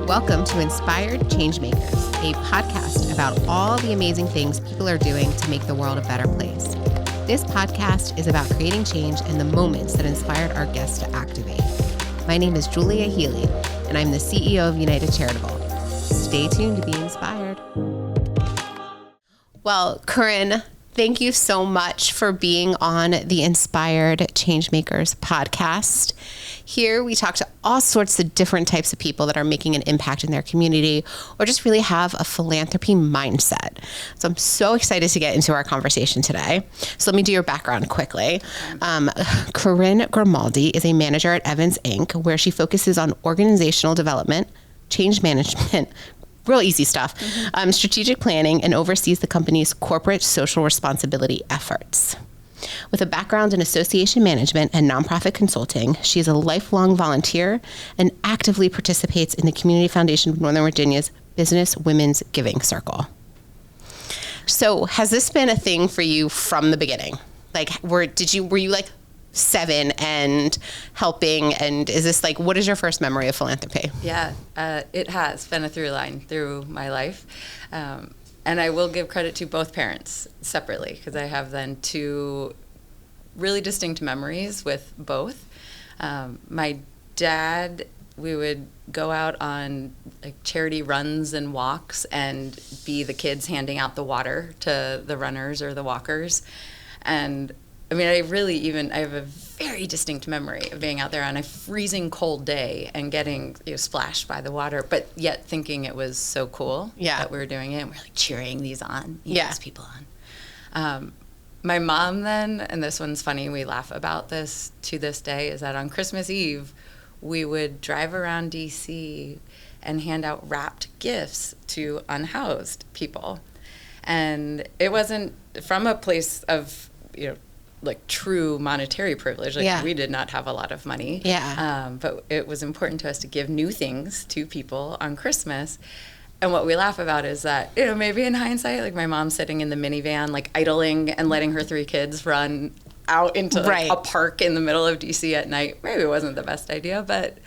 Welcome to Inspired Changemakers, a podcast about all the amazing things people are doing to make the world a better place. This podcast is about creating change in the moments that inspired our guests to activate. My name is Julia Healy, and I'm the CEO of United Charitable. Stay tuned to be inspired. Well, Corinne, thank you so much for being on the Inspired Changemakers podcast. Here we talk to all sorts of different types of people that are making an impact in their community or just really have a philanthropy mindset. So I'm so excited to get into our conversation today. So let me do your background quickly. Corinne Grimaldi is a manager at Evans Inc., where she focuses on organizational development, change management, real easy stuff, strategic planning, and oversees the company's corporate social responsibility efforts. With a background in association management and nonprofit consulting, she is a lifelong volunteer and actively participates in the Community Foundation of Northern Virginia's Business Women's Giving Circle. So has this been a thing for you from the beginning? Like, were you like 7 and helping, and is this like, what is your first memory of philanthropy? Yeah, it has been a through line through my life. And I will give credit to both parents separately, because I have then 2 really distinct memories with both. My dad, we would go out on like charity runs and walks and be the kids handing out the water to the runners or the walkers. And I mean, I have a very distinct memory of being out there on a freezing cold day and getting splashed by the water, but yet thinking it was so cool that we were doing it. And we're like cheering these people on. My mom then, and this one's funny, we laugh about this to this day, is that on Christmas Eve, we would drive around DC and hand out wrapped gifts to unhoused people. And it wasn't from a place of, like true monetary privilege. We did not have a lot of money. But it was important to us to give new things to people on Christmas. And what we laugh about is that, maybe in hindsight, like my mom sitting in the minivan, like idling and letting her 3 kids run out into a park in the middle of DC at night, maybe it wasn't the best idea. But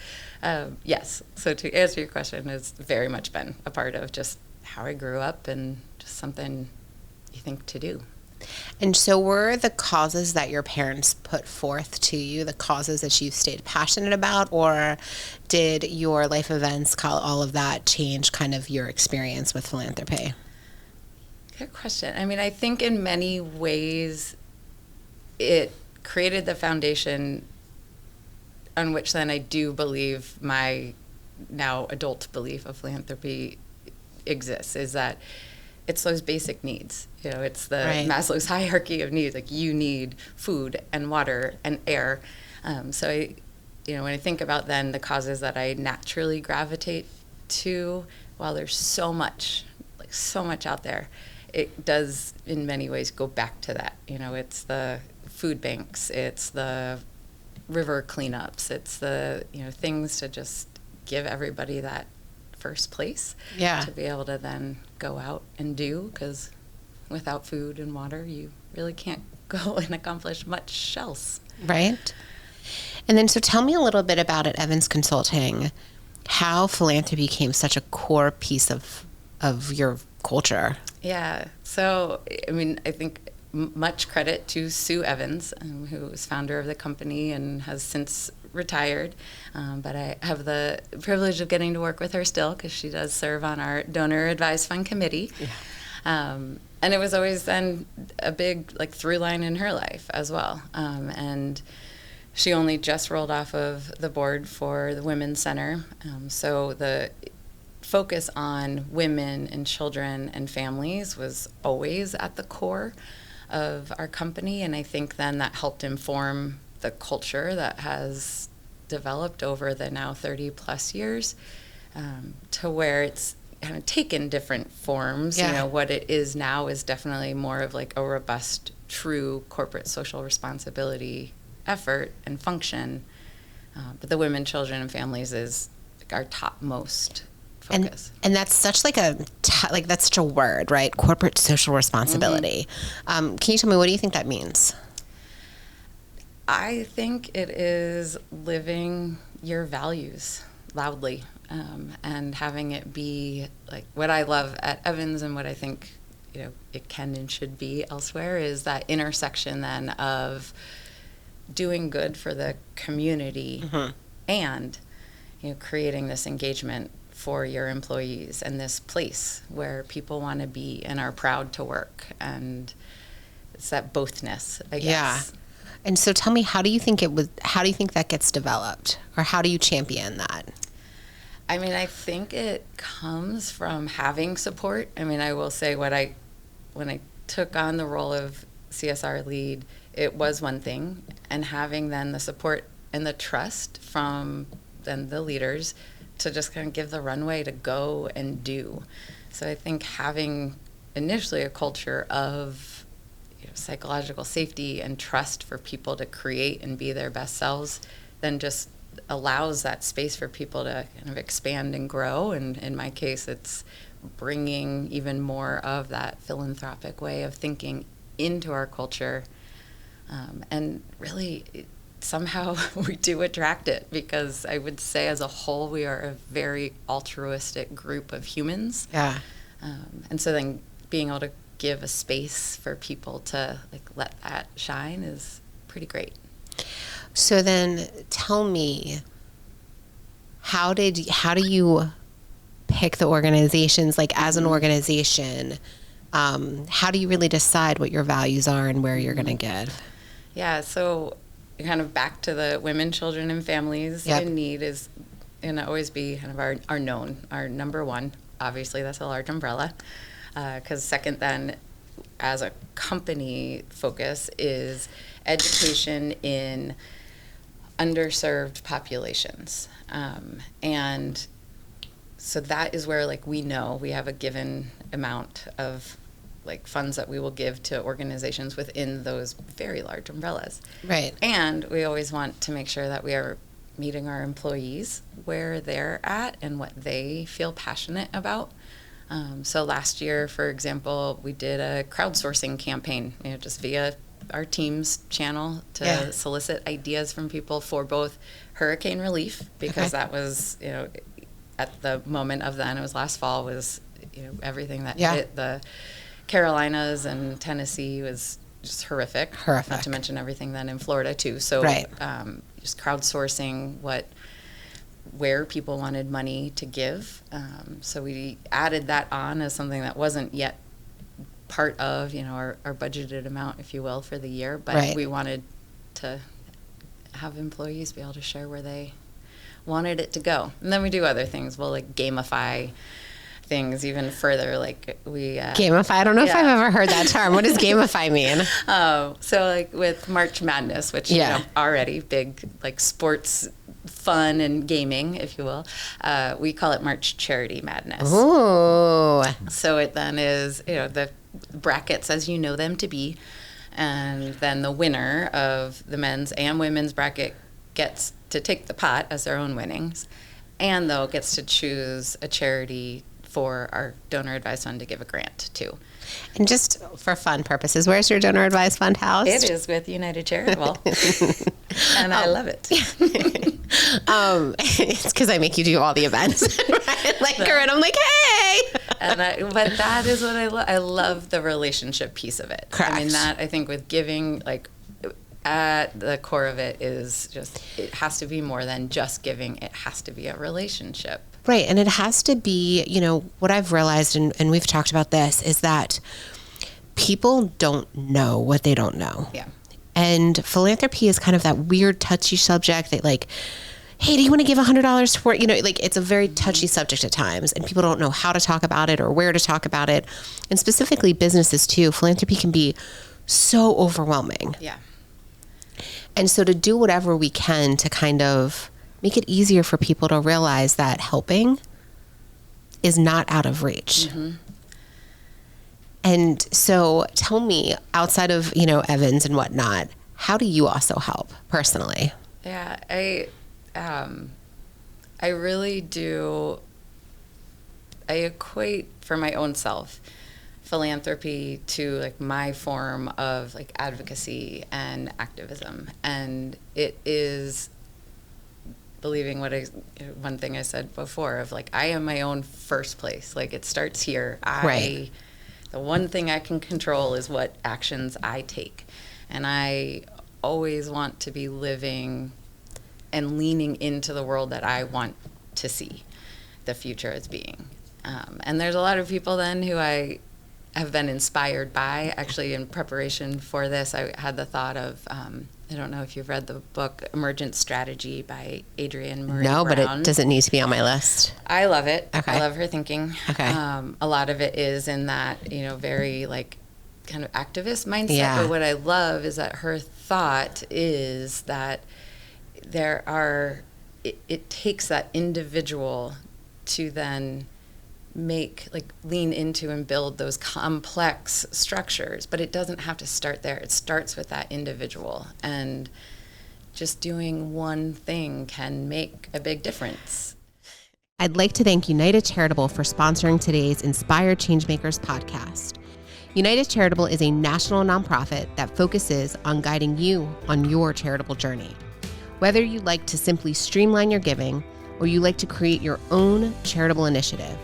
yes, so to answer your question, it's very much been a part of just how I grew up and just something you think to do. And so were the causes that your parents put forth to you the causes that you stayed passionate about, or did your life events, all of that change kind of your experience with philanthropy? Good question. I mean, I think in many ways it created the foundation on which then I do believe my now adult belief of philanthropy exists, is that it's those basic needs. It's the Maslow's hierarchy of needs. Like, you need food and water and air. So I, when I think about then the causes that I naturally gravitate to, while there's so much out there, it does in many ways go back to that. It's the food banks, it's the river cleanups, it's the, things to just give everybody that first place to be able to then go out and do, because without food and water you really can't go and accomplish much else. Right. And then so tell me a little bit about at Evans Consulting how philanthropy became such a core piece of your culture. Yeah, so I mean, I think much credit to Sue Evans, who was founder of the company and has since retired, but I have the privilege of getting to work with her still, because she does serve on our donor advised fund committee. And it was always then a big through line in her life as well. And she only just rolled off of the board for the Women's Center. So the focus on women and children and families was always at the core of our company. And I think then that helped inform the culture that has developed over the now 30 plus years, to where it's kind of taken different forms. What it is now is definitely more of like a robust, true corporate social responsibility effort and function. But the women, children, and families is our topmost focus. And that's such that's such a word, right? Corporate social responsibility. Can you tell me, what do you think that means? I think it is living your values. loudly, and having it be like what I love at Evans and what I think it can and should be elsewhere is that intersection then of doing good for the community and creating this engagement for your employees and this place where people want to be and are proud to work, and it's that bothness, I guess. Yeah. And so tell me, how do you think that gets developed, or how do you champion that? I mean, I think it comes from having support. I mean, I will say when I took on the role of CSR lead, it was one thing, and having then the support and the trust from then the leaders to just kind of give the runway to go and do. So I think having initially a culture of psychological safety and trust for people to create and be their best selves then just allows that space for people to kind of expand and grow. And in my case, it's bringing even more of that philanthropic way of thinking into our culture. And really, somehow we do attract it, because I would say as a whole, we are a very altruistic group of humans. Yeah. And so then being able to give a space for people to let that shine is pretty great. So then tell me, how do you pick the organizations, as an organization? How do you really decide what your values are and where you're going to give? Yeah, so kind of back to the women, children, and families in need is going to always be kind of our number one. Obviously, that's a large umbrella. Because second then, as a company focus, is education in underserved populations. And so that is where we know we have a given amount of funds that we will give to organizations within those very large umbrellas. Right. And we always want to make sure that we are meeting our employees where they're at and what they feel passionate about. So last year, for example, we did a crowdsourcing campaign, just via our team's channel to solicit ideas from people for both hurricane relief, because that was, at the moment of then, it was last fall, was, everything that hit the Carolinas and Tennessee was just horrific. Not to mention everything then in Florida too. So just crowdsourcing where people wanted money to give. So we added that on as something that wasn't yet part of our budgeted amount, if you will, for the year. But we wanted to have employees be able to share where they wanted it to go. And then we do other things. We'll gamify things even further, gamify. I don't know if I've ever heard that term. What does gamify mean? So with March Madness, which already big sports fun and gaming, if you will, we call it March Charity Madness. Ooh. So it then is the brackets as you know them to be, and then the winner of the men's and women's bracket gets to take the pot as their own winnings, and though gets to choose a charity for our donor advised fund to give a grant to. And just for fun purposes, where's your donor advised fund housed? It is with United Charitable, and I love it. It's because I make you do all the events, right? Corinne, I'm hey. But that is what I love. I love the relationship piece of it. Correct. I mean, that I think with giving, at the core of it is just, it has to be more than just giving. It has to be a relationship. Right. And it has to be, what I've realized, and we've talked about this, is that people don't know what they don't know. Yeah. And philanthropy is kind of that weird, touchy subject that hey, do you want to give $100 for it? It's a very touchy subject at times, and people don't know how to talk about it or where to talk about it. And specifically businesses too, philanthropy can be so overwhelming. Yeah. And so to do whatever we can to kind of make it easier for people to realize that helping is not out of reach. Mm-hmm. And so tell me, outside of, Evans and whatnot, how do you also help personally? Yeah, I really do. I equate for my own self philanthropy to my form of advocacy and activism, and it is believing one thing I said before of like, I am my own first place. Like it starts here. Right. The one thing I can control is what actions I take. And I always want to be living and leaning into the world that I want to see the future as being. And there's a lot of people then who I have been inspired by. Actually, in preparation for this, I had the thought of, I don't know if you've read the book Emergent Strategy by Adrienne Maree No, Brown. but it doesn't need to be on my list. I love it. Okay. I love her thinking. Okay. A lot of it is in that, very like kind of activist mindset. Yeah. But what I love is that her thought is that it takes that individual to then lean into and build those complex structures, but it doesn't have to start there. It starts with that individual, and just doing one thing can make a big difference. I'd like to thank United Charitable for sponsoring today's Inspired Changemakers podcast. United Charitable is a national nonprofit that focuses on guiding you on your charitable journey. Whether you like to simply streamline your giving or you like to create your own charitable initiative,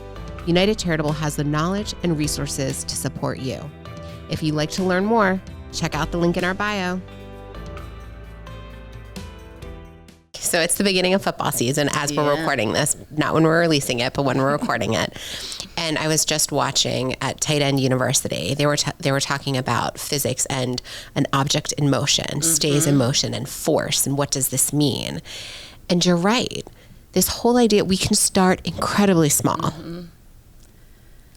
United Charitable has the knowledge and resources to support you. If you'd like to learn more, check out the link in our bio. So it's the beginning of football season as we're recording this, not when we're releasing it, but when we're recording it. And I was just watching at Tight End University. They were talking about physics and an object in motion, stays in motion, and force, and what does this mean? And you're right. This whole idea, we can start incredibly small. Mm-hmm.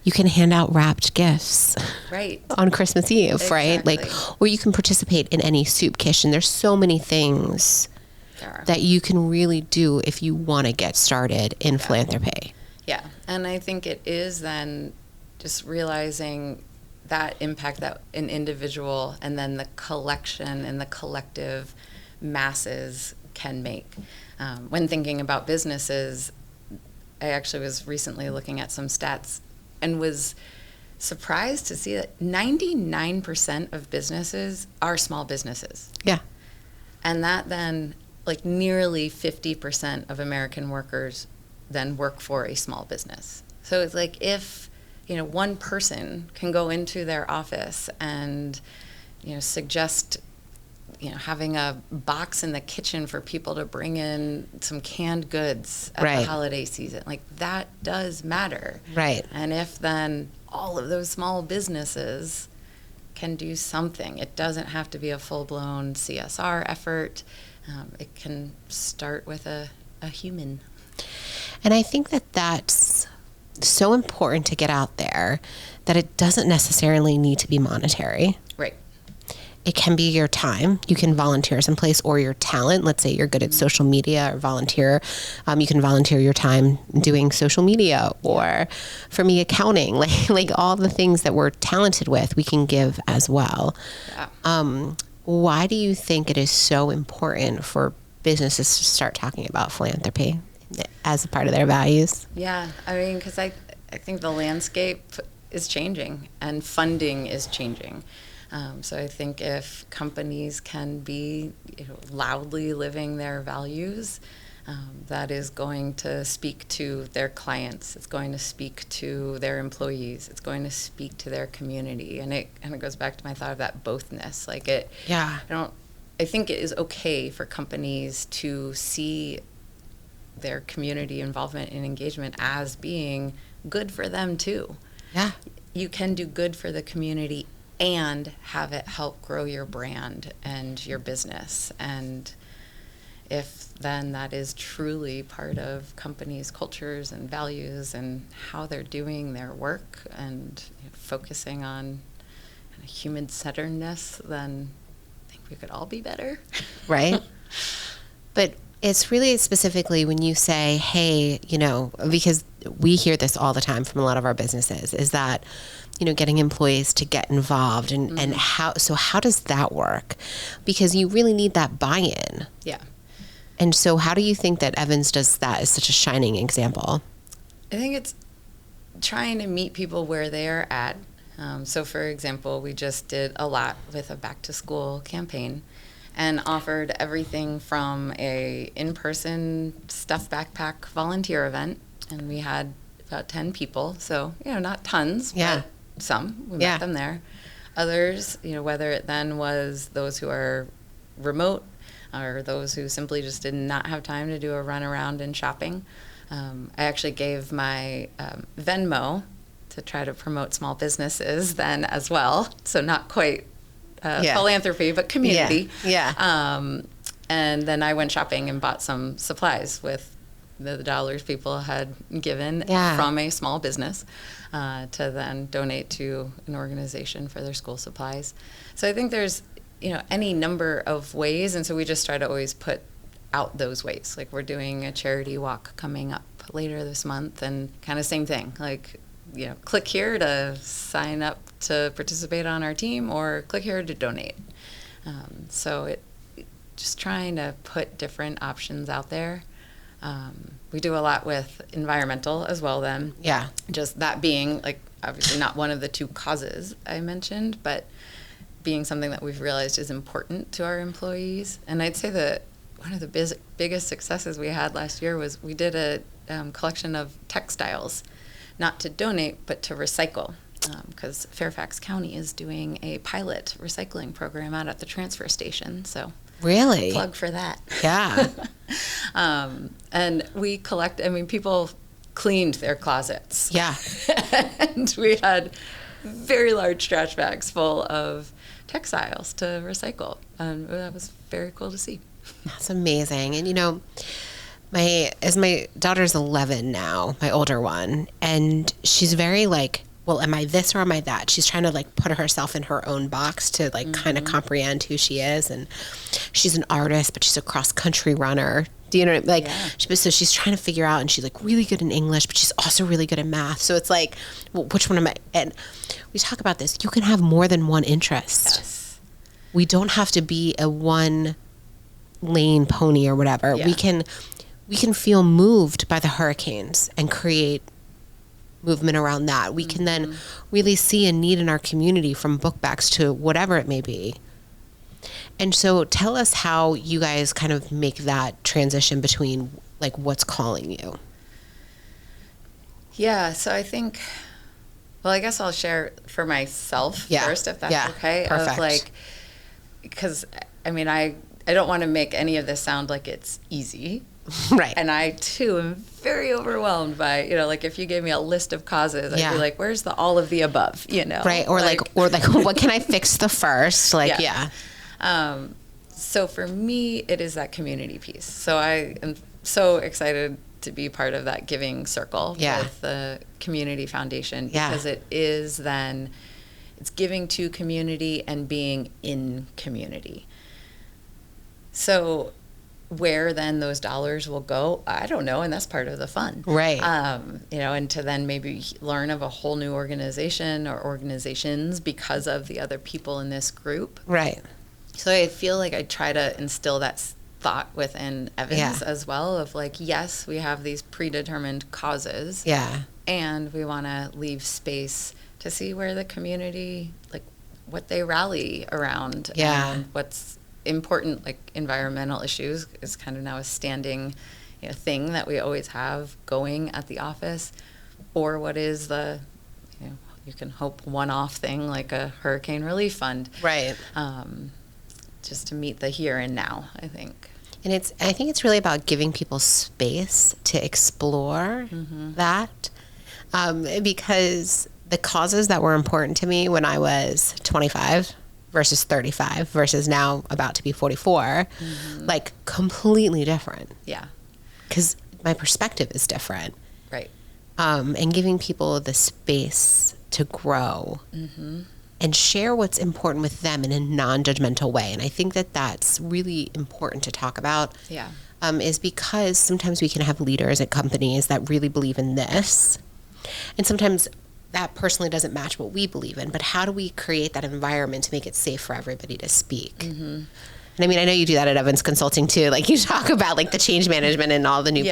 You can hand out wrapped gifts on Christmas Eve, exactly. right? Or you can participate in any soup kitchen. There's so many things that you can really do if you want to get started in philanthropy. Yeah, and I think it is then just realizing that impact that an individual and then the collection and the collective masses can make. When thinking about businesses, I actually was recently looking at some stats and was surprised to see that 99% of businesses are small businesses. Yeah. And that then, nearly 50% of American workers then work for a small business. So it's like if, one person can go into their office and, suggest, having a box in the kitchen for people to bring in some canned goods at the holiday season, that does matter. Right. And if then all of those small businesses can do something, it doesn't have to be a full-blown CSR effort. It can start with a human. And I think that that's so important to get out there, that it doesn't necessarily need to be monetary. Right. It can be your time. You can volunteer someplace, or your talent. Let's say you're good at social media or volunteer. You can volunteer your time doing social media, or for me, accounting, like all the things that we're talented with, we can give as well. Yeah. Why do you think it is so important for businesses to start talking about philanthropy as a part of their values? Yeah, because I think the landscape is changing and funding is changing. So I think if companies can be loudly living their values, that is going to speak to their clients. It's going to speak to their employees. It's going to speak to their community. And it kind of goes back to my thought of that bothness. I think it is okay for companies to see their community involvement and engagement as being good for them too. Yeah. You can do good for the community and have it help grow your brand and your business. And if then that is truly part of companies' cultures and values and how they're doing their work and focusing on human-centeredness, then I think we could all be better. Right. But it's really specifically when you say, hey, because we hear this all the time from a lot of our businesses, is that, getting employees to get involved and how does that work? Because you really need that buy-in. Yeah. And so how do you think that Evans does that as such a shining example? I think it's trying to meet people where they are at. So for example, we just did a lot with a back to school campaign. and offered everything from a in-person stuff backpack volunteer event. And we had about 10 people. So, not tons, but some. We met them there. Others, whether it then was those who are remote or those who simply just did not have time to do a run around and shopping. I actually gave my Venmo to try to promote small businesses then as well. So not quite philanthropy, but community. And then I went shopping and bought some supplies with the dollars people had given from a small business to then donate to an organization for their school supplies. So I think there's, any number of ways. And so we just try to always put out those ways. Like we're doing a charity walk coming up later this month and kind of same thing. Like, click here to sign up to participate on our team or click here to donate. So it just trying to put different options out there. We do a lot with environmental as well then. Yeah. Just that being like obviously not one of the two causes I mentioned, but being something that we've realized is important to our employees. And I'd say that one of the biggest successes we had last year was we did a collection of textiles, not to donate, but to recycle. Because Fairfax County is doing a pilot recycling program out at the transfer station. So really? Plug for that. Yeah. And we people cleaned their closets. Yeah. And we had very large trash bags full of textiles to recycle. And that was very cool to see. That's amazing. And my daughter's 11 now, my older one, and she's very like, well, am I this or am I that? She's trying to like put herself in her own box to like kind of comprehend who she is. And she's an artist, but she's a cross country runner. Do you know, so she's trying to figure out, and she's like really good in English, but she's also really good in math. So it's like, well, which one am I? And we talk about this. You can have more than one interest. Yes. We don't have to be a one lane pony or whatever. Yeah. We can feel moved by the hurricanes and create movement around that. We can then really see a need in our community, from book bags to whatever it may be. And so tell us how you guys kind of make that transition between like what's calling you. Yeah, so I think, well, I guess I'll share for myself first, if that's okay. Perfect. Of like, because I don't want to make any of this sound like it's easy. Right. And I too am very overwhelmed by, like if you gave me a list of causes, I'd be like, where's the all of the above, Right. Or like what can I fix the first? Like, so for me, it is that community piece. So I am so excited to be part of that giving circle with the Community Foundation, because it is then, it's giving to community and being in community. So where then those dollars will go, I don't know, and that's part of the fun. Right. And to then maybe learn of a whole new organization or organizations because of the other people in this group. Right. So I feel like I try to instill that thought within Evans as well of like, yes, we have these predetermined causes. Yeah. And we want to leave space to see where the community, like what they rally around. Yeah. And what's important, like environmental issues is kind of now a standing thing that we always have going at the office, or what is the you can hope one-off thing like a hurricane relief fund, right? Just to meet the here and now, I think. And I think it's really about giving people space to explore that, because the causes that were important to me when I was 25 versus 35 versus now about to be 44, like completely different. Yeah. Because my perspective is different. Right. And giving people the space to grow and share what's important with them in a non-judgmental way. And I think that that's really important to talk about. Yeah. Is because sometimes we can have leaders at companies that really believe in this. And sometimes that personally doesn't match what we believe in, but how do we create that environment to make it safe for everybody to speak? And I know you do that at Evans Consulting too. Like you talk about like the change management and all the new,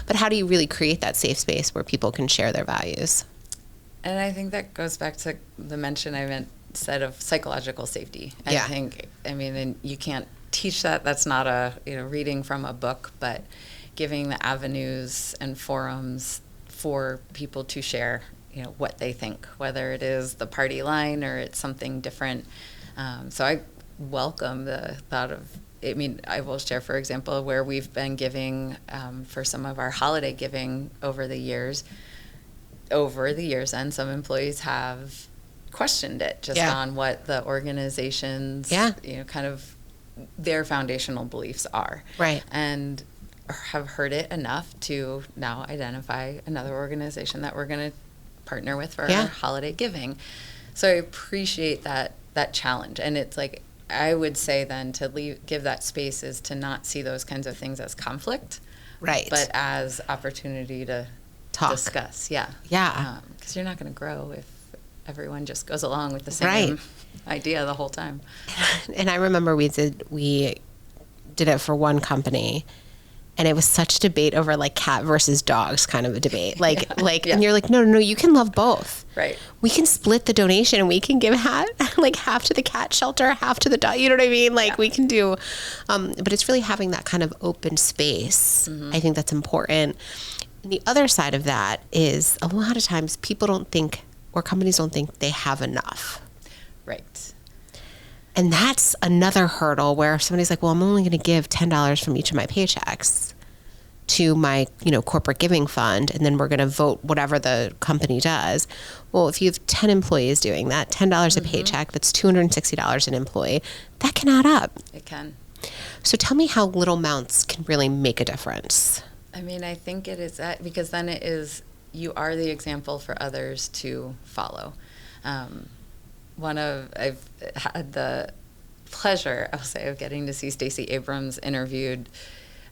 but how do you really create that safe space where people can share their values? And I think that goes back to the mention said of psychological safety. I think, and you can't teach that. That's not a, reading from a book, but giving the avenues and forums for people to share, what they think, whether it is the party line or it's something different. So I welcome the thought of, I will share, for example, where we've been giving for some of our holiday giving over the years, and some employees have questioned it just on what the organization's, kind of their foundational beliefs are. Right. And have heard it enough to now identify another organization that we're going to partner with for our holiday giving. So I appreciate that challenge. And it's like, I would say then to give that space is to not see those kinds of things as conflict. Right. But as opportunity to discuss. Yeah. Yeah. Because you're not going to grow if everyone just goes along with the same idea the whole time. And I remember we did it for one company, and it was such a debate over like cat versus dogs kind of a debate. And you're like, no, you can love both. Right. We can split the donation and we can give half to the cat shelter, half to the dog. You know what I mean? We can do, but it's really having that kind of open space. Mm-hmm. I think that's important. And the other side of that is a lot of times people don't think, or companies don't think they have enough. Right. And that's another hurdle where somebody's like, well, I'm only going to give $10 from each of my paychecks to my, corporate giving fund, and then we're going to vote whatever the company does. Well, if you have 10 employees doing that, $10 a paycheck, that's $260 an employee, that can add up. It can. So tell me how little amounts can really make a difference. I think it is that, because then it is, you are the example for others to follow. I've had the pleasure, I'll say, of getting to see Stacey Abrams interviewed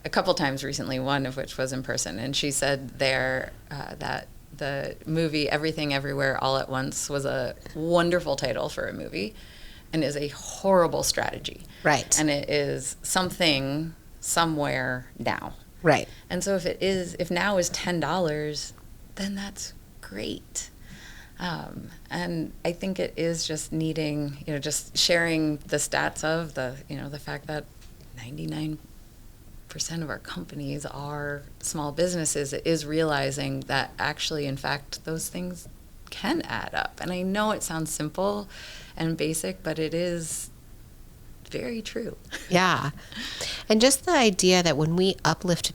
a couple times recently, one of which was in person. And she said there that the movie Everything Everywhere All at Once was a wonderful title for a movie and is a horrible strategy. Right. And it is something somewhere now. Right. And so if now is $10, then that's great. And I think it is just needing, just sharing the stats of the fact that 99% of our companies are small businesses. It is realizing that actually, in fact, those things can add up. And I know it sounds simple and basic, but it is very true. Yeah. And just the idea that when we uplift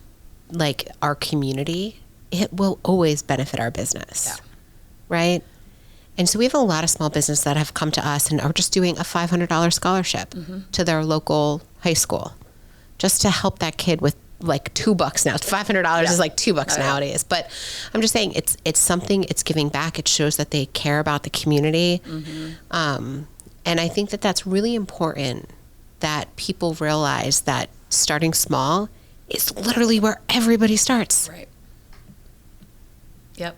our community, it will always benefit our business. Yeah. Right? And so we have a lot of small businesses that have come to us and are just doing a $500 scholarship to their local high school just to help that kid with $2 now. $500 is $2 nowadays. But I'm just saying it's something, it's giving back. It shows that they care about the community. And I think that that's really important, that people realize that starting small is literally where everybody starts. Right. Yep.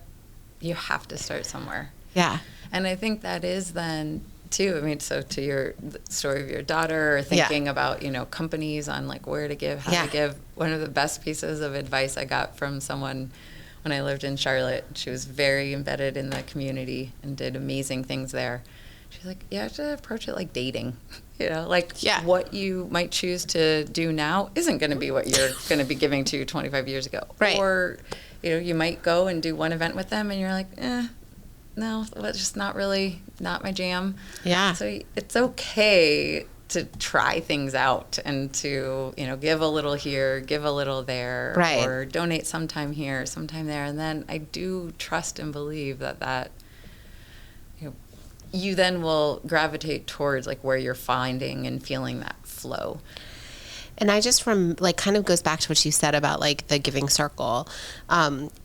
You have to start somewhere. Yeah. And I think that is then too, so to your story of your daughter, or thinking about, companies on where to give, how to give, one of the best pieces of advice I got from someone when I lived in Charlotte, she was very embedded in the community and did amazing things there. She's like, you have to approach it like dating. What you might choose to do now isn't going to be what you're going to be giving to 25 years ago. Right. Or, you might go and do one event with them and you're like, no, it's just not my jam. Yeah. So it's okay to try things out and to, give a little here, give a little there, right, or donate sometime here, sometime there. And then I do trust and believe that you then will gravitate towards where you're finding and feeling that flow. And I just kind of goes back to what you said about the giving circle.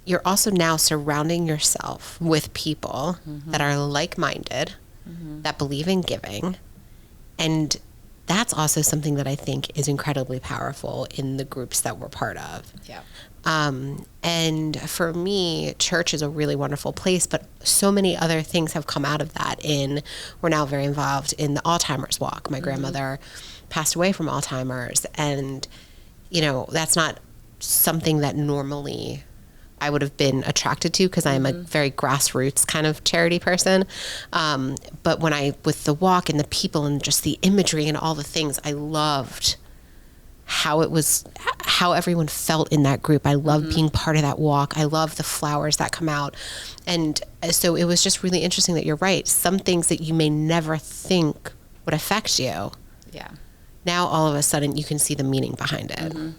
You're also now surrounding yourself with people that are like-minded, that believe in giving. And that's also something that I think is incredibly powerful in the groups that we're part of. Yeah. And for me, church is a really wonderful place, but so many other things have come out of that. We're now very involved in the Alzheimer's walk. My grandmother passed away from Alzheimer's, and that's not something that normally I would have been attracted to, because I'm a very grassroots kind of charity person. But with the walk and the people and just the imagery and all the things, I loved how everyone felt in that group. I loved being part of that walk. I love the flowers that come out. And so it was just really interesting that you're right. Some things that you may never think would affect you. Yeah. Now all of a sudden you can see the meaning behind it.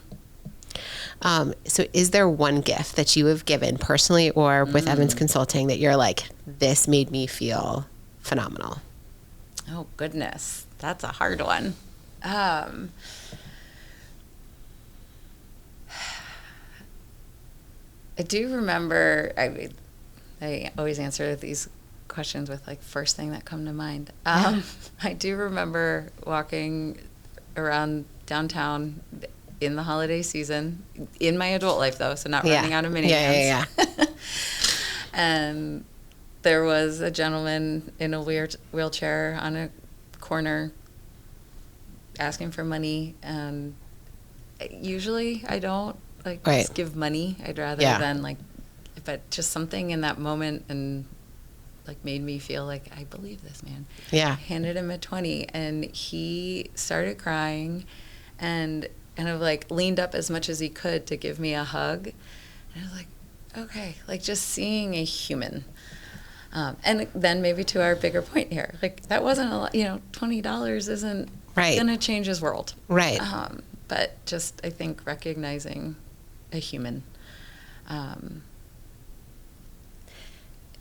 So is there one gift that you have given personally or with Evans Consulting that you're like, this made me feel phenomenal? Oh, goodness. That's a hard one. I do remember, I always answer these questions with like first thing that come to mind. I do remember walking around downtown in the holiday season, in my adult life though, so not running out of minivans. Yeah. And there was a gentleman in a wheelchair on a corner asking for money, and usually I don't just give money. I'd rather than but just something in that moment and made me feel like I believe this man. Yeah. I handed him a 20 and he started crying and kind of leaned up as much as he could to give me a hug. And I was like, okay, just seeing a human. And then maybe to our bigger point here, that wasn't a lot, $20 isn't going to change his world. Right. But just, I think, recognizing a human.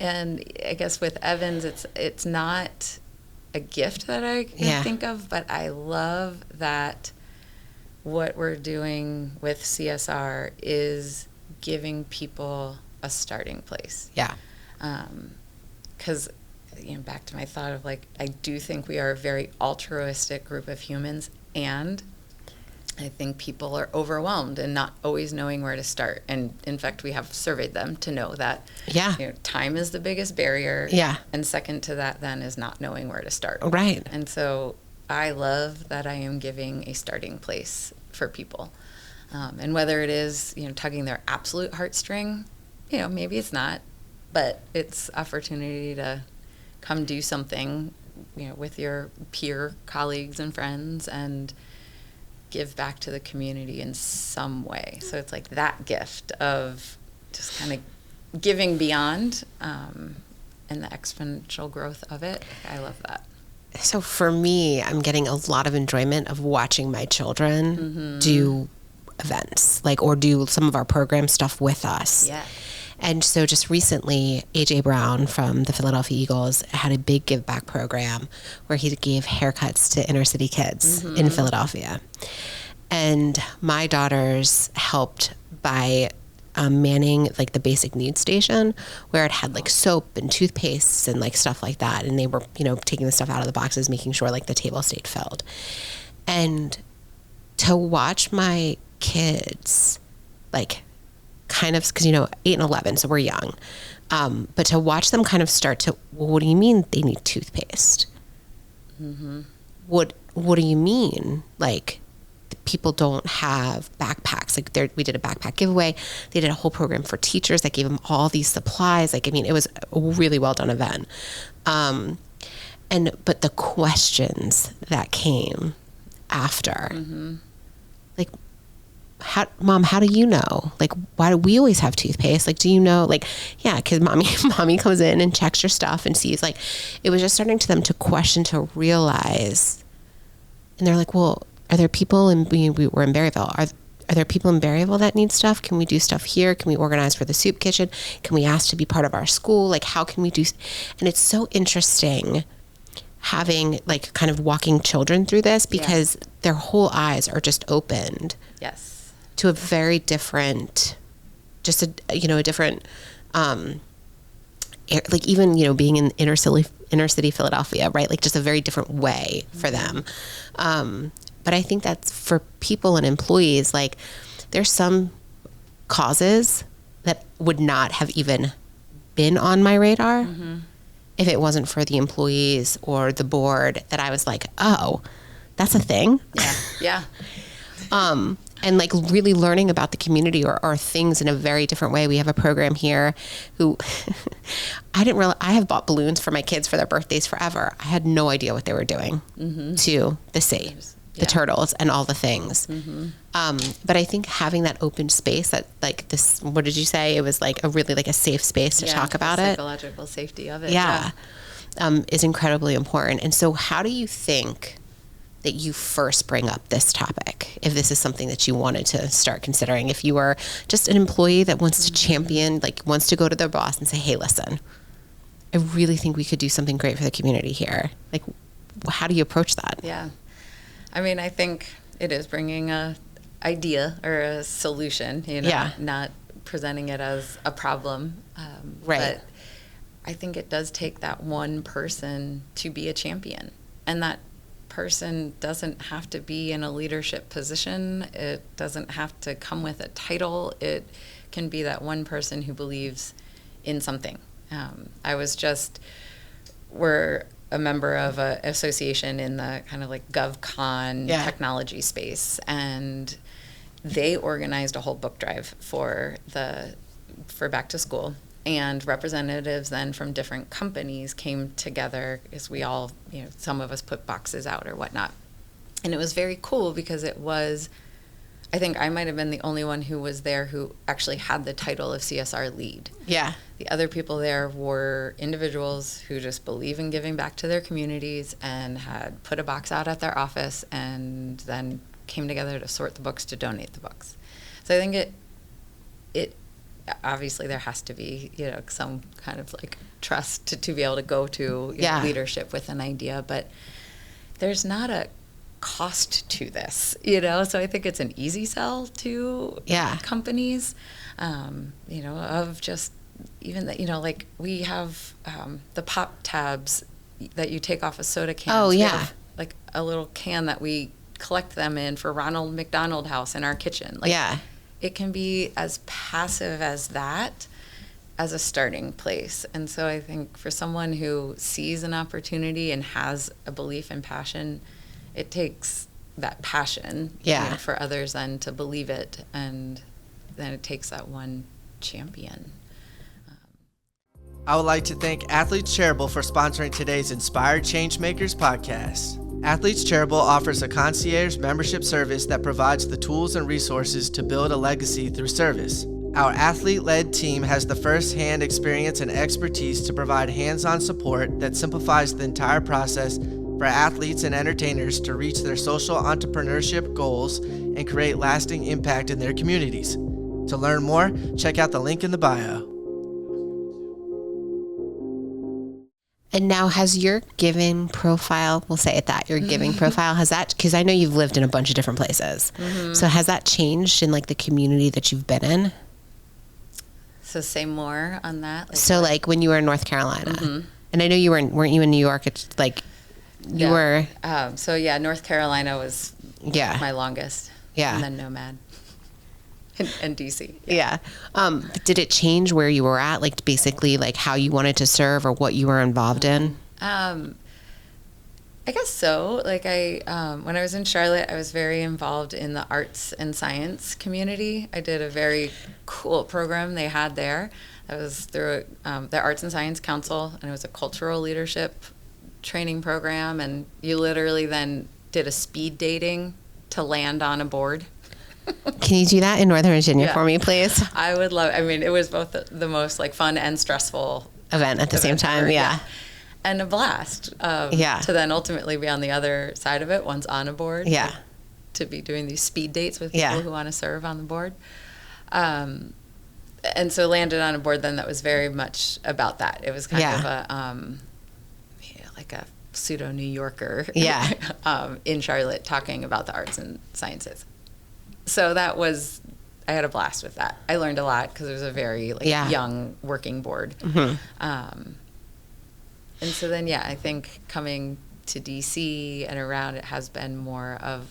And I guess with Evans, it's not a gift that I can think of, but I love that what we're doing with CSR is giving people a starting place. Yeah. Because, back to my thought of I do think we are a very altruistic group of humans, and I think people are overwhelmed and not always knowing where to start. And in fact, we have surveyed them to know that time is the biggest barrier. Yeah. And second to that then is not knowing where to start. Right. And so I love that I am giving a starting place for people. And whether it is, tugging their absolute heartstring, maybe it's not, but it's opportunity to come do something, with your peer colleagues and friends and give back to the community in some way. So it's that gift of just kind of giving beyond and the exponential growth of it. I love that. So for me, I'm getting a lot of enjoyment of watching my children do events, or do some of our program stuff with us. Yeah. And so just recently, AJ Brown from the Philadelphia Eagles had a big give back program where he gave haircuts to inner city kids in Philadelphia. And my daughters helped by manning the basic needs station, where it had soap and toothpaste and stuff like that. And they were, taking the stuff out of the boxes, making sure the table stayed filled. And to watch my kids, kind of, because 8 and 11, so we're young, but to watch them kind of start to, well, what do you mean they need toothpaste? What do you mean people don't have backpacks? We did a backpack giveaway. They did a whole program for teachers that gave them all these supplies. It was a really well done event. But the questions that came after, Mom, how do you know? Why do we always have toothpaste? Do you know? Yeah, because mommy comes in and checks your stuff and sees. It was just starting to them to question, to realize. And they're well, are there people we were in Berryville? Are there people in Berryville that need stuff? Can we do stuff here? Can we organize for the soup kitchen? Can we ask to be part of our school? How can we do? And it's so interesting having kind of walking children through this, because their whole eyes are just opened. Yes. To a very different, just a different, even, being in inner city Philadelphia, right? Just a very different way for them. But I think that's for people and employees, there's some causes that would not have even been on my radar if it wasn't for the employees or the board, that I was oh, that's a thing. Yeah. And really learning about the community or things in a very different way. We have a program here who I have bought balloons for my kids for their birthdays forever. I had no idea what they were doing to the sea. the turtles and all the things. But I think having that open space, that like this, what did you say? It was like a really like a safe space to talk about it. Psychological safety of it. Is incredibly important. And so how do you think that you first bring up this topic, if this is something that you wanted to start considering, if you are just an employee that wants to champion, like wants to go to their boss and say, hey, listen, I really think we could do something great for the community here. Like, how do you approach that? Yeah. I mean, I think it is bringing a idea or a solution, not presenting it as a problem. But I think it does take that one person to be a champion. And that person doesn't have to be in a leadership position. It doesn't have to come with a title. It can be that one person who believes in something. We're a member of an association in the kind of like GovCon technology space, and they organized a whole book drive for back to school. And representatives then from different companies came together, as we all, some of us put boxes out or whatnot. And it was very cool because I think I might have been the only one who was there who actually had the title of CSR lead. Yeah. The other people there were individuals who just believe in giving back to their communities and had put a box out at their office and then came together to sort the books, to donate the books. So I think it obviously there has to be, some kind of like trust to be able to go to leadership with an idea, but there's not a cost to this, so I think it's an easy sell to companies, of just even that, like we have the pop tabs that you take off a soda can. Oh, yeah. We have, like a little can that we collect them in for Ronald McDonald House in our kitchen. It can be as passive as that as a starting place. And so I think for someone who sees an opportunity and has a belief and passion, it takes that passion for others then to believe it, and then it takes that one champion. I would like to thank Athletes Charitable for sponsoring today's Inspired Changemakers podcast. Athletes Charitable offers a concierge membership service that provides the tools and resources to build a legacy through service. Our athlete-led team has the first-hand experience and expertise to provide hands-on support that simplifies the entire process for athletes and entertainers to reach their social entrepreneurship goals and create lasting impact in their communities. To learn more, check out the link in the bio. And now has your giving profile, we'll say it that, your giving profile, has that, because I know you've lived in a bunch of different places. So has that changed in like the community that you've been in? So say more on that. Like when you were in North Carolina, and I know you weren't you in New York? It's like you were. North Carolina was my longest. Yeah. And then Nomad. And DC. Yeah. Did it change where you were at? Like basically like how you wanted to serve or what you were involved in? I guess so. Like when I was in Charlotte, I was very involved in the arts and science community. I did a very cool program they had there. That was through the Arts and Science Council, and it was a cultural leadership training program. And you literally then did a speed dating to land on a board. Can you do that in Northern Virginia for me, please? I would love. I mean, it was both the most like fun and stressful event at the same time. Yeah. And a blast. To then ultimately be on the other side of it once on a board. Yeah. To be doing these speed dates with people who want to serve on the board. And so landed on a board then that was very much about that. It was kind of a like a pseudo New Yorker. In Charlotte talking about the arts and sciences. So I had a blast with that. I learned a lot because it was a very young working board. And so then, I think coming to DC and around it has been more of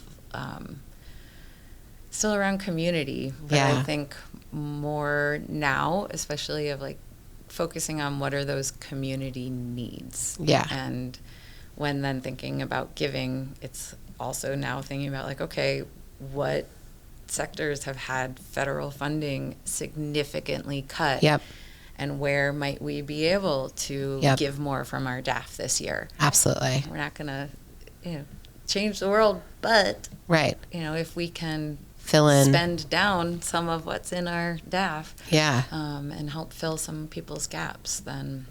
still around community. But I think more now, especially of like focusing on what are those community needs. Yeah. And when then thinking about giving, it's also now thinking about like, okay, what sectors have had federal funding significantly cut, and where might we be able to give more from our DAF this year? Absolutely. We're not going to change the world, but Right. if we can Fill in. spend down some of what's in our DAF, Yeah. and help fill some people's gaps, then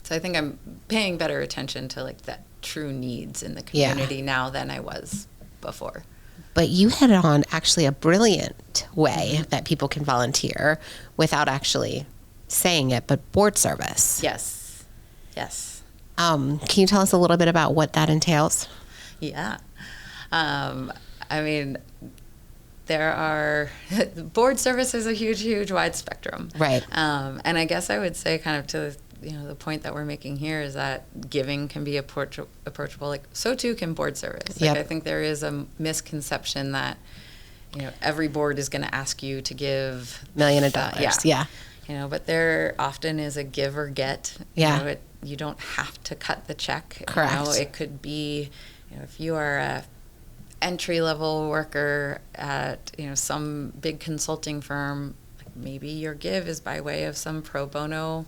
so I think I'm paying better attention to like that true needs in the community now than I was before. But you hit on actually a brilliant way that people can volunteer without actually saying it, but board service. Yes. Can you tell us a little bit about what that entails? Yeah. I mean, there are board service is a huge wide spectrum. Right. And I guess I would say kind of to the point that we're making here is that giving can be approachable. Like, so too can board service. Like, Yep. I think there is a misconception that every board is going to ask you to give $1 million. Yeah. But there often is a give or get. Yeah. You don't have to cut the check. Correct. It could be, if you are a entry-level worker at some big consulting firm, maybe your give is by way of some pro bono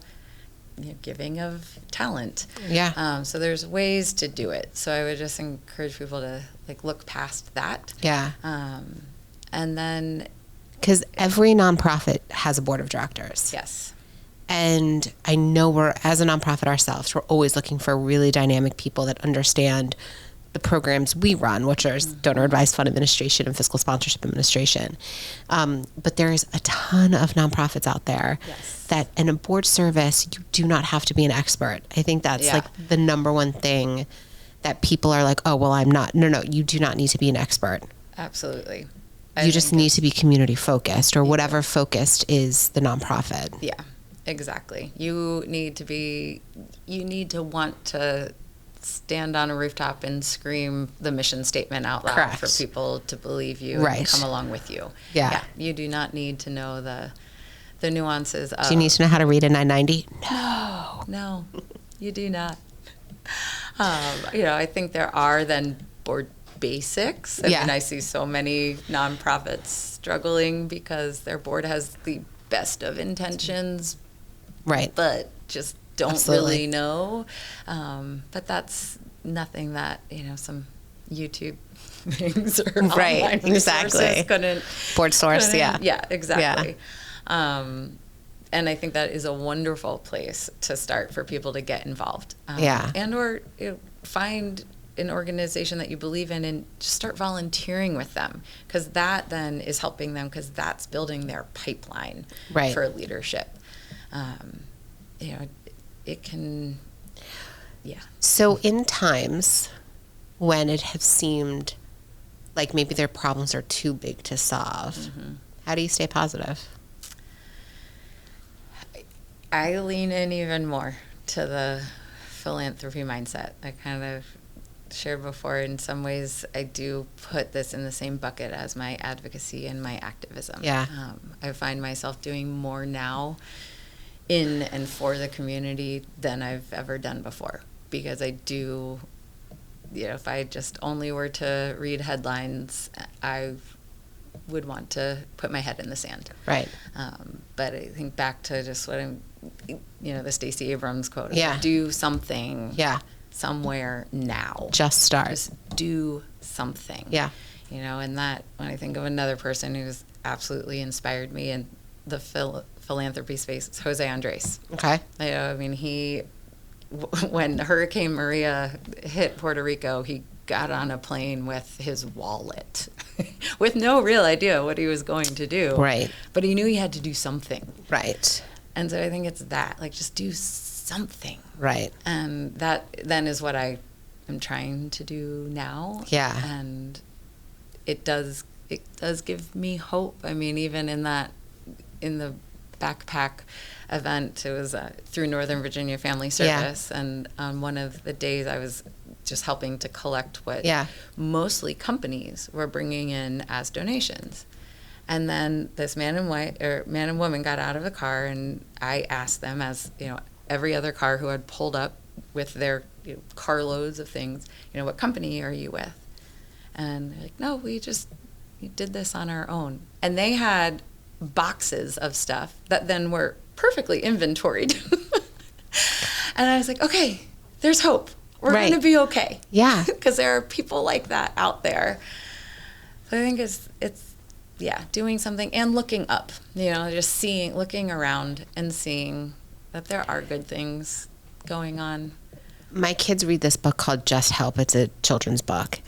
giving of talent. Yeah. So there's ways to do it. So I would just encourage people to look past that. Yeah. And then, because every nonprofit has a board of directors. yes. And I know we're, as a nonprofit ourselves, we're always looking for really dynamic people that understand the programs we run, which are donor advised fund administration and fiscal sponsorship administration. But there is a ton of nonprofits out there that in a board service, you do not have to be an expert. I think that's like the number one thing that people are like, oh, well, I'm not. No, you do not need to be an expert. Absolutely. You just need to be community focused or whatever focused is the nonprofit. Yeah, exactly. You need to want to stand on a rooftop and scream the mission statement out loud. Correct. For people to believe you Right. and come along with you. Yeah. You do not need to know the nuances of... Do you need to know how to read a 990? No, you do not. I think there are then board basics. I mean, I see so many nonprofits struggling because their board has the best of intentions, Right. but just don't Absolutely. really know. But that's nothing that some YouTube things or Right, online exactly. resources couldn't. Board source, yeah. Yeah, exactly. And I think that is a wonderful place to start for people to get involved. And or find an organization that you believe in and just start volunteering with them, because that then is helping them, because that's building their pipeline for leadership. It can, So in times when it has seemed like maybe their problems are too big to solve, how do you stay positive? I lean in even more to the philanthropy mindset. I kind of shared before, in some ways I do put this in the same bucket as my advocacy and my activism. I find myself doing more now in and for the community than I've ever done before, because I do, if I just only were to read headlines, I would want to put my head in the sand. Right. But I think back to just what I'm, the Stacey Abrams quote, do something somewhere now. Just start. Just do something. Yeah. And that, when I think of another person who's absolutely inspired me in the philanthropy space, it's Jose Andres. Okay. When Hurricane Maria hit Puerto Rico, he got on a plane with his wallet with no real idea what he was going to do. Right. But he knew he had to do something. Right. And so I think it's that, just do something. Right. And that then is what I am trying to do now. Yeah. And it does give me hope. I mean, even in the backpack event, it was through Northern Virginia Family Service, and on one of the days I was just helping to collect what mostly companies were bringing in as donations. And then this man and woman got out of the car, and I asked them, as every other car who had pulled up with their carloads of things, what company are you with? And they're like, no, we did this on our own. And they had boxes of stuff that then were perfectly inventoried. And I was like, okay, there's hope. We're Right. going to be okay. Yeah. Because there are people like that out there. So I think it's doing something and looking up, just looking around and seeing that there are good things going on. My kids read this book called Just Help. It's a children's book.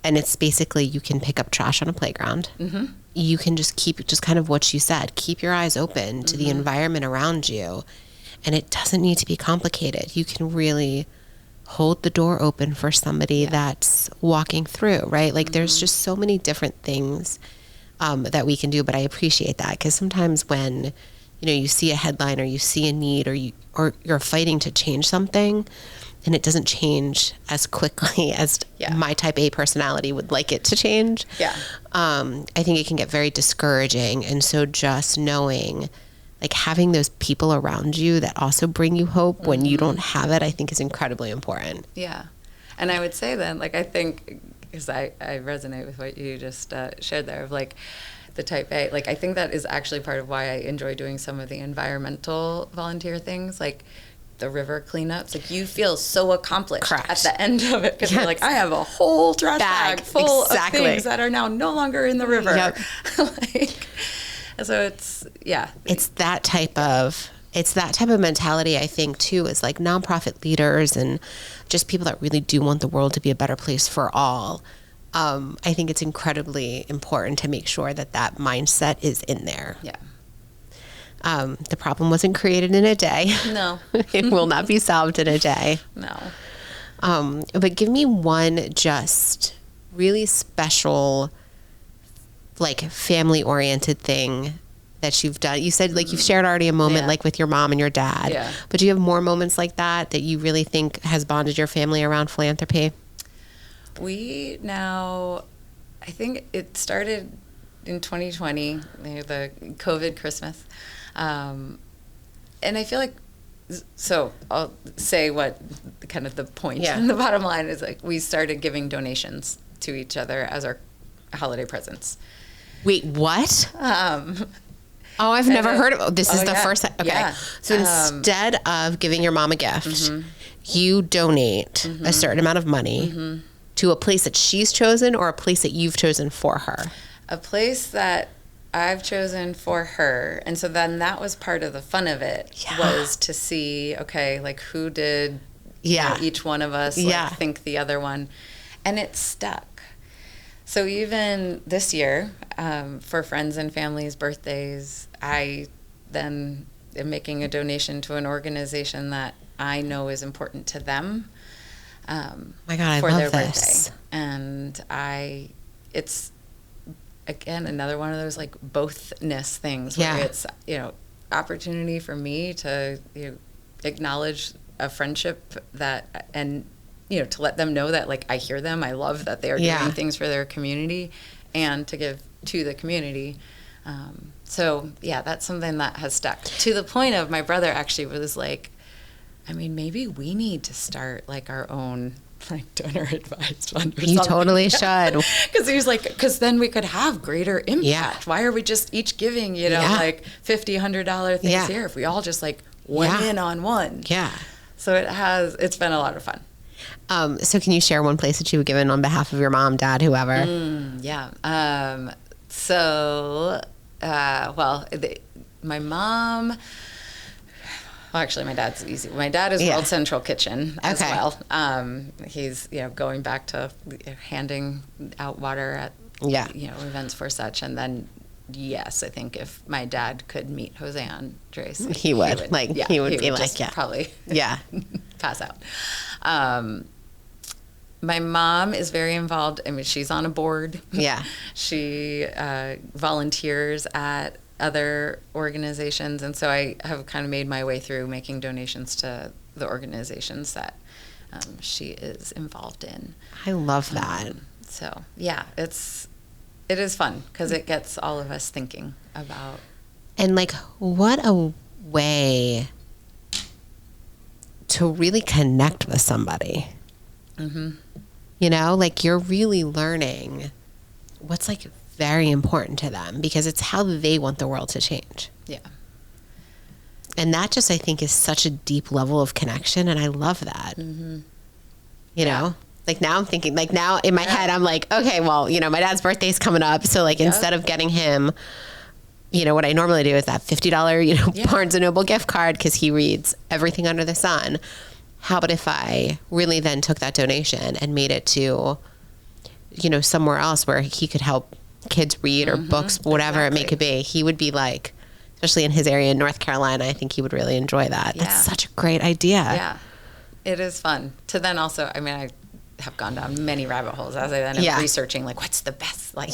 And it's basically you can pick up trash on a playground. Mm-hmm. You can just kind of what you said, keep your eyes open to the environment around you. And it doesn't need to be complicated. You can really hold the door open for somebody that's walking through, right? Like there's just so many different things that we can do. But I appreciate that because sometimes when, you see a headline or you see a need or you're fighting to change something, and it doesn't change as quickly as my type A personality would like it to change. Yeah. I think it can get very discouraging. And so just knowing, like having those people around you that also bring you hope when you don't have it, I think is incredibly important. Yeah. And I would say then, like, I think, because I resonate with what you just shared there of like the type A, like I think that is actually part of why I enjoy doing some of the environmental volunteer things, like the river cleanups. Like you feel so accomplished at the end of it because you're like, I have a whole trash bag full of things that are now no longer in the river. Yep. So it's that type of mentality, I think, too, is like nonprofit leaders and just people that really do want the world to be a better place for all. I think it's incredibly important to make sure that mindset is in there. Yeah. The problem wasn't created in a day. No. It will not be solved in a day. No. But give me one just really special, like family-oriented thing that you've done. You said like you've shared already a moment like with your mom and your dad. Yeah. But do you have more moments like that you really think has bonded your family around philanthropy? We now, I think it started in 2020, the COVID Christmas. And I feel like, so I'll say what kind of the point and the bottom line is, like we started giving donations to each other as our holiday presents. Wait, what? I've never heard of this. Is the first time. Okay. Yeah. So instead of giving your mom a gift, you donate a certain amount of money to a place that she's chosen or a place that you've chosen for her? A place that I've chosen for her. And so then that was part of the fun of it was to see, okay, like who did each one of us think the other one. And it stuck. So even this year, for friends and families' birthdays, I then am making a donation to an organization that I know is important to them. My God, I for love their this. Birthday. And it's again another one of those like bothness things where it's opportunity for me to acknowledge a friendship that and to let them know that like I hear them, I love that they are doing things for their community and to give to the community. So that's something that has stuck to the point of my brother actually was like, I mean, maybe we need to start like our own like donor advised fund or something. You totally should. Because he was like, because then we could have greater impact. Yeah. Why are we just each giving, like $50, $100 things here if we all just like went in on one? Yeah. So it's been a lot of fun. So can you share one place that you have given on behalf of your mom, dad, whoever? My mom... Well, actually, my dad's easy. My dad is World Central Kitchen as well. He's going back to handing out water at events for such, and then I think if my dad could meet Jose Andres, he would probably pass out. My mom is very involved. I mean, she's on a board. Yeah, she volunteers at other organizations, and so I have kind of made my way through making donations to the organizations that she is involved in. I love that. So it is fun because it gets all of us thinking about. And like, what a way to really connect with somebody. Like you're really learning what's like very important to them because it's how they want the world to change. Yeah. And that just, I think, is such a deep level of connection, and I love that. you know? Like now I'm thinking, like now in my head, I'm like, okay, well, you know, my dad's birthday's coming up. So like instead of getting him, you know, what I normally do is that $50, you know, Barnes & Noble gift card because he reads everything under the sun. How about if I really then took that donation and made it to, you know, somewhere else where he could help kids read or books, whatever it may could be. He would be like, especially in his area in North Carolina, I think he would really enjoy that. Yeah. That's such a great idea. Yeah, it is fun to then also, I mean, I have gone down many rabbit holes as I then am researching, like, what's the best, like,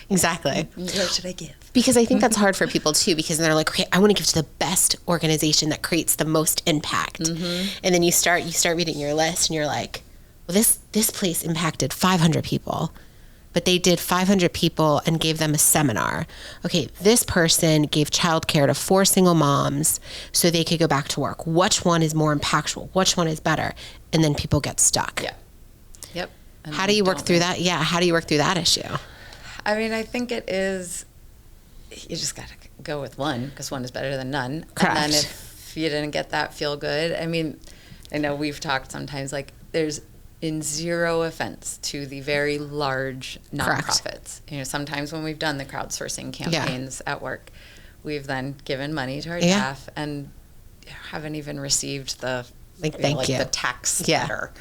exactly. What should I give? Because I think that's hard for people too, because they're like, okay, I want to give to the best organization that creates the most impact. And then you start reading your list and you're like, well, this place impacted 500 people, but they did 500 people and gave them a seminar. Okay, this person gave childcare to 4 single moms so they could go back to work. Which one is more impactful? Which one is better? And then people get stuck. Yeah. Yep. And how do you work through that? Yeah. How do you work through that issue? I mean, I think it is, you just got to go with one because one is better than none. Correct. And then if you didn't get that, feel good. I mean, I know we've talked sometimes, like there's in zero offense to the very large nonprofits. Correct. You know, sometimes when we've done the crowdsourcing campaigns at work, we've then given money to our staff and haven't even received the the tax letter.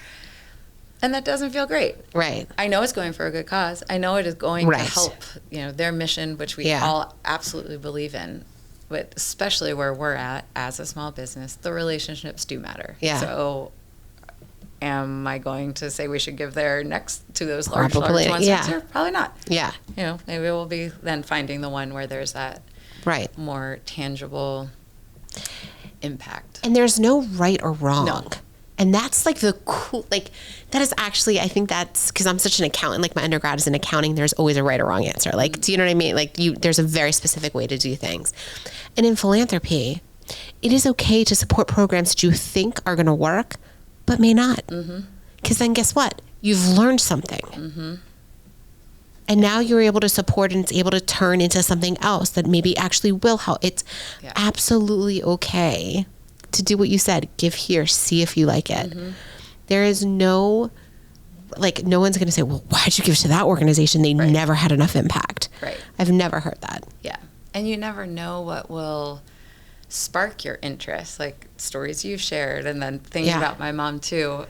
And that doesn't feel great. Right. I know it's going for a good cause. I know it is going to help, you know, their mission, which we all absolutely believe in. But especially where we're at as a small business, the relationships do matter. Yeah. So am I going to say we should give there next to those large ones? Yeah. Probably not. Yeah. You know, maybe we'll be then finding the one where there's that more tangible impact. And there's no right or wrong. No. And that's like the cool, like that is actually, I think that's because I'm such an accountant, like my undergrad is in accounting, there's always a right or wrong answer. Like, do you know what I mean? Like there's a very specific way to do things. And in philanthropy, it is okay to support programs that you think are going to work, but may not. Because then guess what? You've learned something. And now you're able to support and it's able to turn into something else that maybe actually will help. It's absolutely okay to do what you said. Give here, see if you like it. There is no, like, no one's going to say, well, why'd you give to that organization? They never had enough impact. I've never heard that. Yeah. And you never know what will spark your interest, like stories you've shared. And then thinking about my mom too,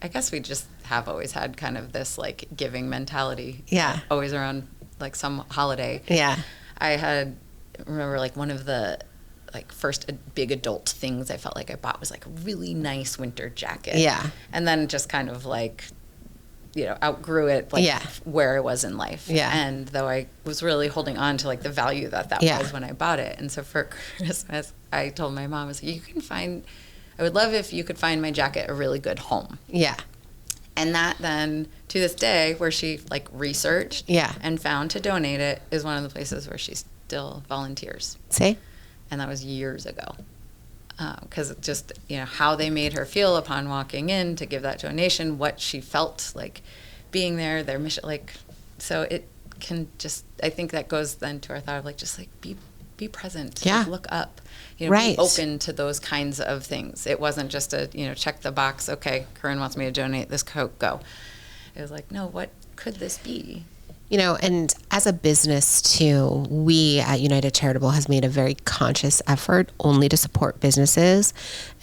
I guess we just have always had kind of this like giving mentality. Yeah. Always around like some holiday. Yeah. I remember like one of the like first big adult things I felt like I bought was like a really nice winter jacket. Yeah. And then just kind of like, you know, outgrew it like where I was in life. Yeah. And though I was really holding on to like the value that was when I bought it. And so for Christmas, I told my mom, I was like, I would love if you could find my jacket a really good home. Yeah. And that then, to this day, where she like researched and found to donate it is one of the places where she still volunteers. See? And that was years ago. Because just, you know, how they made her feel upon walking in to give that donation, what she felt like being there, their mission, like, so it can just, I think that goes then to our thought of like, just like be present, like, look up, you know, be open to those kinds of things. It wasn't just a, you know, check the box, okay, Corinne wants me to donate this coat, go. It was like, no, what could this be? You know, and as a business too, we at United Charitable has made a very conscious effort only to support businesses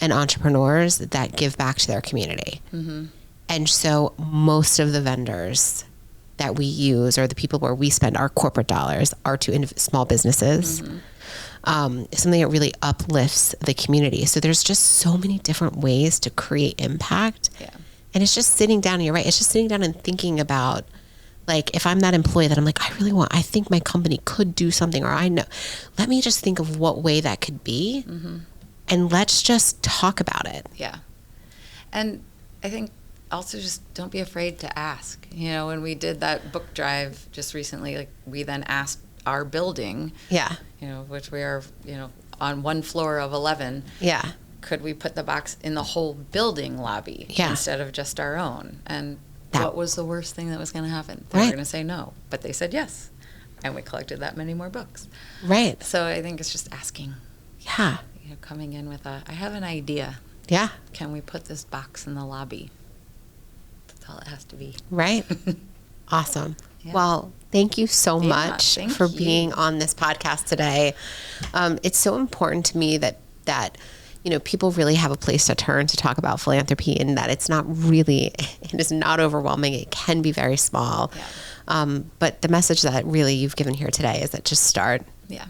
and entrepreneurs that give back to their community. And so most of the vendors that we use or the people where we spend our corporate dollars are to small businesses. Something that really uplifts the community. So there's just so many different ways to create impact. Yeah. And it's just sitting down, and you're right, it's just sitting down and thinking about, like, if I'm that employee that I'm like, I think my company could do something, or I know, let me just think of what way that could be, and let's just talk about it. Yeah. And I think also just don't be afraid to ask. You know, when we did that book drive just recently, like, we then asked our building, you know, which we are, you know, on one floor of 11. Yeah. Could we put the box in the whole building lobby instead of just our own? And what was the worst thing that was going to happen? They were going to say no, but they said yes. And we collected that many more books. Right. So I think it's just asking. Yeah. You know, coming in with I have an idea. Yeah. Can we put this box in the lobby? That's all it has to be. Right. Awesome. Yeah. Well, thank you so much thank for you. being on this podcast today. It's so important to me that people really have a place to turn to talk about philanthropy, and that it is not overwhelming. It can be very small. Yeah. But the message that really you've given here today is that just start. Yeah.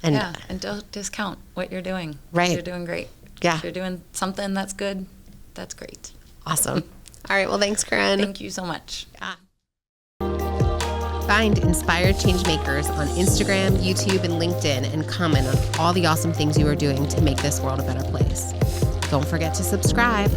And And don't discount what you're doing. Right. You're doing great. Yeah. If you're doing something that's good, that's great. Awesome. All right. Well, thanks, Corinne. Thank you so much. Yeah. Find Inspired Changemakers on Instagram, YouTube, and LinkedIn, and comment on all the awesome things you are doing to make this world a better place. Don't forget to subscribe.